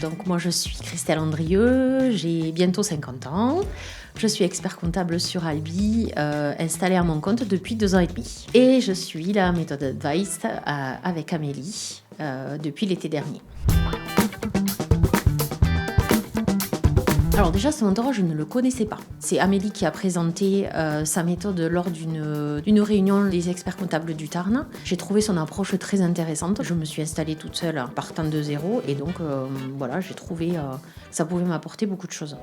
Donc moi je suis Christelle Andrieux, j'ai bientôt 50 ans. Je suis expert comptable sur Albi, installée à mon compte depuis 2 ans et demi. Et je suis la méthode Advice avec Amélie depuis l'été dernier. Alors déjà, ce mentor, je ne le connaissais pas. C'est Amélie qui a présenté sa méthode lors d'une réunion des experts comptables du Tarn. J'ai trouvé son approche très intéressante. Je me suis installée toute seule, partant de zéro. Et donc, voilà, j'ai trouvé que ça pouvait m'apporter beaucoup de choses.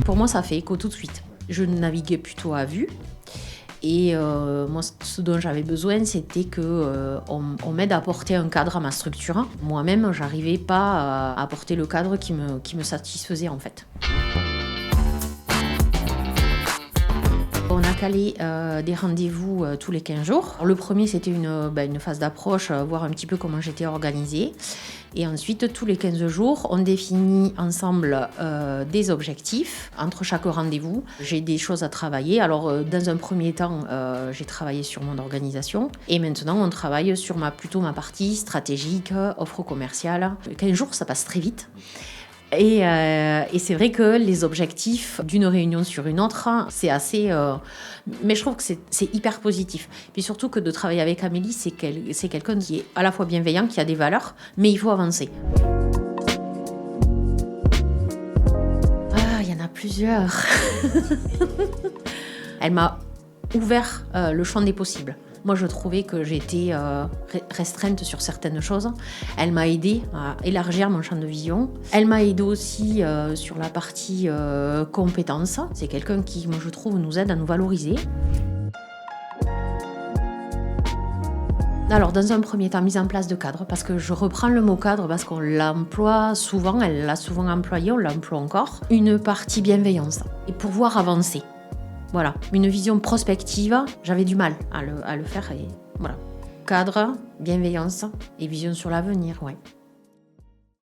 Pour moi, ça fait écho tout de suite. Je naviguais plutôt à vue. Et moi, ce dont j'avais besoin, c'était qu'on m'aide à apporter un cadre à ma structure. Moi-même, j'arrivais pas à apporter le cadre qui me satisfaisait en fait. On a calé des rendez-vous tous les 15 jours. Alors, le premier, c'était une phase d'approche, voir un petit peu comment j'étais organisée. Et ensuite, tous les 15 jours, on définit ensemble des objectifs entre chaque rendez-vous. J'ai des choses à travailler. Alors, dans un premier temps, j'ai travaillé sur mon organisation. Et maintenant, on travaille sur ma partie stratégique, offre commerciale. 15 jours, ça passe très vite. Et c'est vrai que les objectifs d'une réunion sur une autre, c'est assez... mais je trouve que c'est hyper positif. Puis surtout que de travailler avec Amélie, c'est quelqu'un qui est à la fois bienveillant, qui a des valeurs, mais il faut avancer. Ah, il y en a plusieurs. Elle m'a ouvert le champ des possibles. Moi, je trouvais que j'étais restreinte sur certaines choses. Elle m'a aidée à élargir mon champ de vision. Elle m'a aidée aussi sur la partie compétences. C'est quelqu'un qui, moi, je trouve, nous aide à nous valoriser. Alors, dans un premier temps, mise en place de cadre, parce que je reprends le mot cadre parce qu'on l'emploie souvent, elle l'a souvent employé, on l'emploie encore. Une partie bienveillance et pouvoir avancer. Voilà, une vision prospective, j'avais du mal à le faire et voilà. Cadre, bienveillance et vision sur l'avenir, ouais.